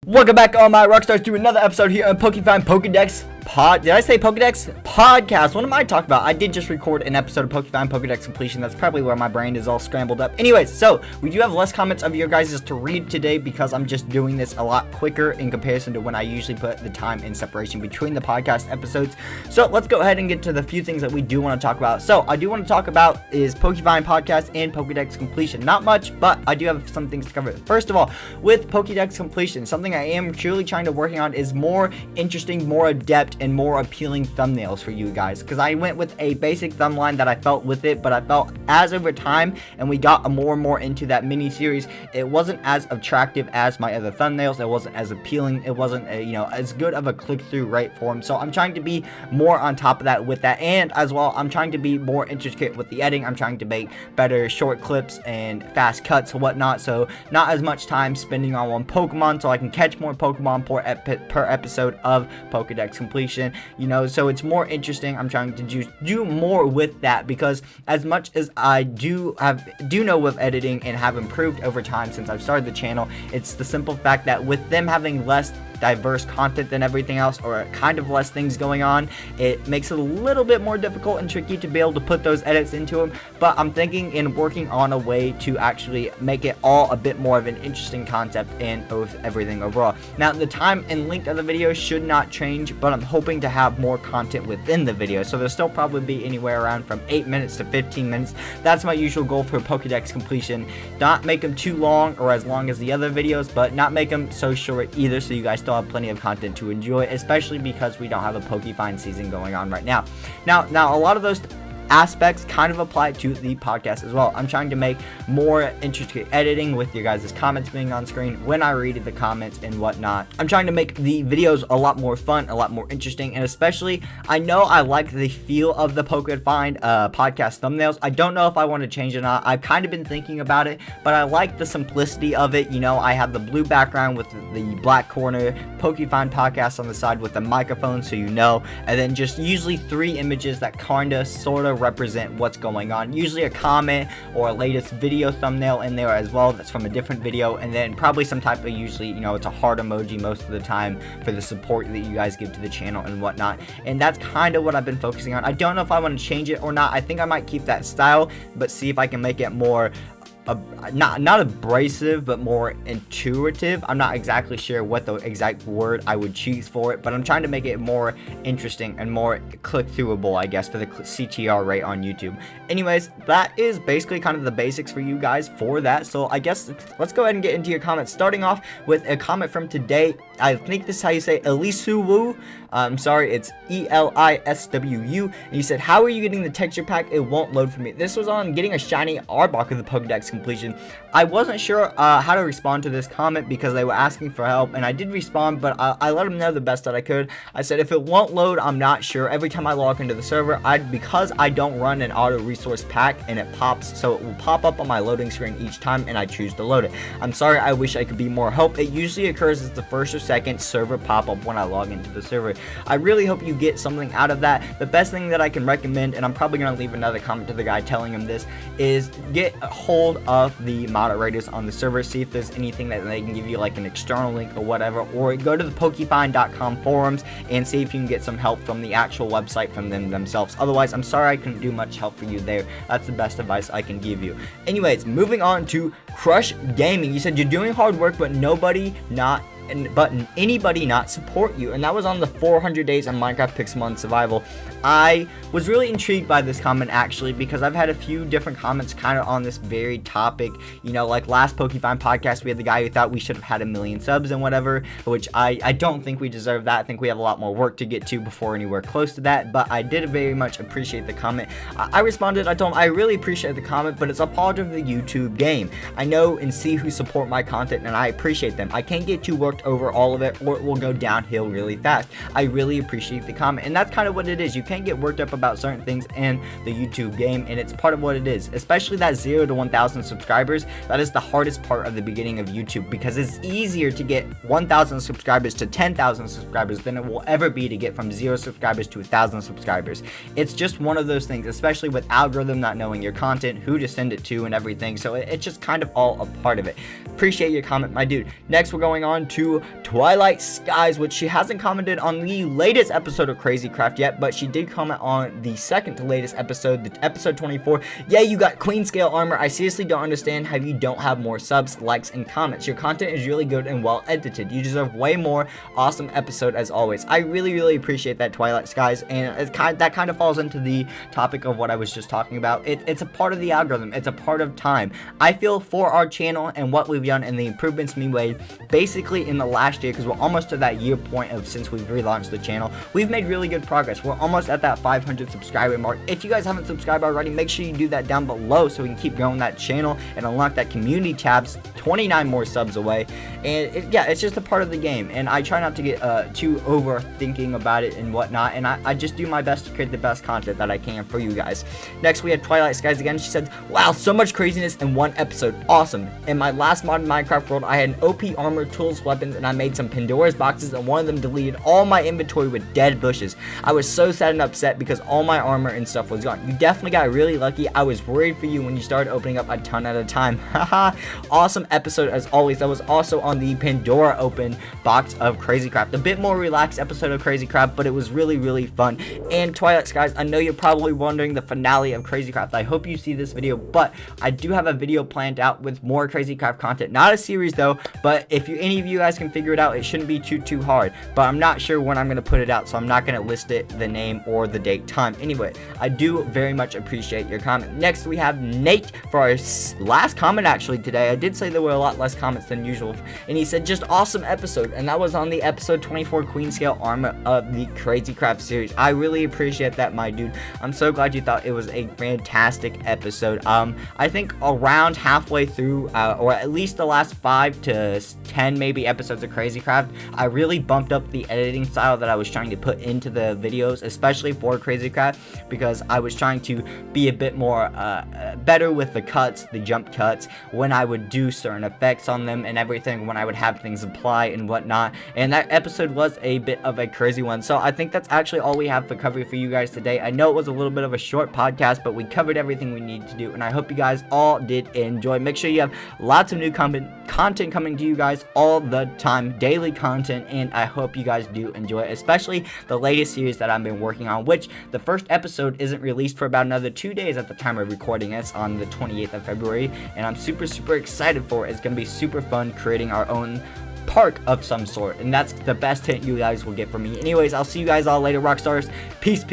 Welcome back, all my rockstars, to another episode here on PokeFind Pokedex Did I say Pokedex? Podcast. What am I talking about? I did just record an episode of PokeFind Pokedex Completion. That's probably where my brain is all scrambled up. Anyways, so we do have less comments of your guys' to read today because I'm just doing this a lot quicker in comparison to when I usually put the time in separation between the podcast episodes. So let's go ahead and get to the few things that we do want to talk about. So I do want to talk about is PokeFind Podcast and Pokedex Completion. Not much, but I do have some things to cover. First of all, with Pokedex Completion, something I am truly trying to working on is more interesting, more adept, and more appealing thumbnails for you guys, because I went with a basic thumbline that I felt with it, but I felt as over time and we got more and more into that mini series, it wasn't as attractive as my other thumbnails. It wasn't as appealing. It wasn't as good of a click-through rate for them. So I'm trying to be more on top of that with that, and as well I'm trying to be more intricate with the editing. I'm trying to make better short clips and fast cuts and whatnot, so not as much time spending on one Pokemon, so I can catch more Pokemon per episode of Pokedex Completion, so it's more interesting. I'm trying to do more with that, because as much as I do know with editing and have improved over time since I've started the channel, it's the simple fact that with them having less diverse content than everything else, or kind of less things going on, it makes it a little bit more difficult and tricky to be able to put those edits into them. But I'm thinking and working on a way to actually make it all a bit more of an interesting concept and of everything overall. Now, the time and length of the video should not change, but I'm hoping to have more content within the video, so there'll still probably be anywhere around from 8 minutes to 15 minutes. That's my usual goal for Pokedex Completion. Not make them too long or as long as the other videos, but not make them so short either, so you guys still have plenty of content to enjoy, especially because we don't have a PokeFind season going on right now. Now a lot of those aspects kind of apply to the podcast as well. I'm trying to make more intricate editing with your guys' comments being on screen when I read the comments and whatnot. I'm trying to make the videos a lot more fun, a lot more interesting, and especially I know I like the feel of the PokeFind podcast thumbnails. I don't know if I want to change it or not. I've kind of been thinking about it, but I like the simplicity of it. I have the blue background with the black corner, PokeFind podcast on the side with the microphone, so and then just usually 3 images that kinda sorta represent what's going on, usually a comment or a latest video thumbnail in there as well that's from a different video, and then probably some type of, usually it's a heart emoji most of the time for the support that you guys give to the channel and whatnot. And that's kind of what I've been focusing on. I don't know if I want to change it or not. I think I might keep that style, but see if I can make it more not abrasive, but more intuitive. I'm not exactly sure what the exact word I would choose for it, but I'm trying to make it more interesting and more click-throughable, I guess, for the CTR rate on YouTube. Anyways, that is basically kind of the basics for you guys for that. So I guess let's go ahead and get into your comments, starting off with a comment from today. I think this is how you say Elisuwu. I'm sorry, it's ELISWU. And you said, how are you getting the texture pack? It won't load for me. This was on getting a shiny Arbok of the Pokedex Completion. I wasn't sure how to respond to this comment because they were asking for help, and I did respond, but I let them know the best that I could. I said, if it won't load, I'm not sure. Every time I log into the server, because I don't run an auto resource pack and it pops, so it will pop up on my loading screen each time and I choose to load it. I'm sorry, I wish I could be more help. It usually occurs as the first or second server pop-up when I log into the server. I really hope you get something out of that. The best thing that I can recommend, and I'm probably going to leave another comment to the guy telling him this, is get a hold of the moderators on the server, see if there's anything that they can give you, like an external link or whatever, or go to the PokeFind.com forums and see if you can get some help from the actual website from them themselves. Otherwise, I'm sorry I couldn't do much help for you there. That's the best advice I can give you. Anyways, moving on to Crush Gaming. You said you're doing hard work, but anybody not support you, and that was on the 400 days on Minecraft Pixelmon Survival. I was really intrigued by this comment actually, because I've had a few different comments kind of on this very topic. Like last PokeFind podcast, we had the guy who thought we should have had 1 million subs and whatever, which I don't think we deserve that. I think we have a lot more work to get to before anywhere close to that, but I did very much appreciate the comment. I responded, I told him I really appreciate the comment, but it's a part of the YouTube game. I know and see who support my content, and I appreciate them. I can't get too worked over all of it, or it will go downhill really fast. I really appreciate the comment, and that's kind of what it is. You can't get worked up about certain things in the YouTube game, and it's part of what it is, especially that 0 to 1,000 subscribers. That is the hardest part of the beginning of YouTube, because it's easier to get 1,000 subscribers to 10,000 subscribers than it will ever be to get from 0 subscribers to 1,000 subscribers. It's just one of those things, especially with algorithm not knowing your content, who to send it to and everything, so it's just kind of all a part of it. Appreciate your comment, my dude. Next, we're going on to to Twilight Skies, which she hasn't commented on the latest episode of Crazy Craft yet, but she did comment on the second to latest episode, the episode 24. Yeah, you got Queen Scale Armor. I seriously don't understand how you don't have more subs, likes, and comments. Your content is really good and well edited. You deserve way more. Awesome episode as always. I really appreciate that, Twilight Skies, and that kind of falls into the topic of what I was just talking about. It's a part of the algorithm. It's a part of time. I feel for our channel and what we've done and the improvements we made basically in the last year, because we're almost to that year point of since we've relaunched the channel. We've made really good progress. We're almost at that 500 subscriber mark. If you guys haven't subscribed already, make sure you do that down below so we can keep growing that channel and unlock that community tabs. 29 more subs away, and yeah, it's just a part of the game, and I try not to get too overthinking about it and whatnot, and I just do my best to create the best content that I can for you guys. Next, we had Twilight Skies again. She said, wow, so much craziness in one episode. Awesome. In my last mod in Minecraft world, I had an OP armor, tools, weapons, and I made some Pandora's boxes, and one of them deleted all my inventory with dead bushes. I was so sad and upset because all my armor and stuff was gone. You definitely got really lucky. I was worried for you when you started opening up a ton at a time. Haha. Awesome episode as always. That was also on the Pandora open box of Crazy Craft. A bit more relaxed episode of Crazy Craft, but it was really fun. And Twilight Skies, I know you're probably wondering the finale of Crazy Craft. I hope you see this video, but I do have a video planned out with more Crazy Craft content. Not a series though, but if any of you guys can figure it out, it shouldn't be too hard. But I'm not sure when I'm going to put it out, so I'm not going to list it, the name or the date time. Anyway, I do very much appreciate your comment. Next, we have Nate for our last comment actually today. I did say there were a lot less comments than usual, and he said just awesome episode, and that was on the episode 24 Queen Scale Armor of the Crazy Craft series. I really appreciate that, my dude. I'm so glad you thought it was a fantastic episode. I think around halfway through, or at least the last 5 to 10 maybe episodes of Crazy Craft, I really bumped up the editing style that I was trying to put into the videos, especially for Crazy Craft, because I was trying to be a bit more better with the cuts, the jump cuts, when I would do certain effects on them and everything, when I would have things apply and whatnot. And that episode was a bit of a crazy one. So I think that's actually all we have for cover for you guys today. I know it was a little bit of a short podcast, but we covered everything we need to do, and I hope you guys all did enjoy. Make sure you have lots of new content coming to you guys all the time, daily content, and I hope you guys do enjoy it, especially the latest series that I've been working on, which the first episode isn't released for about another 2 days at the time of recording. It's on the 28th of February, and I'm super excited for it. It's gonna be super fun creating our own park of some sort, and that's the best hint you guys will get from me. Anyways, I'll see you guys all later, rock stars. Peace.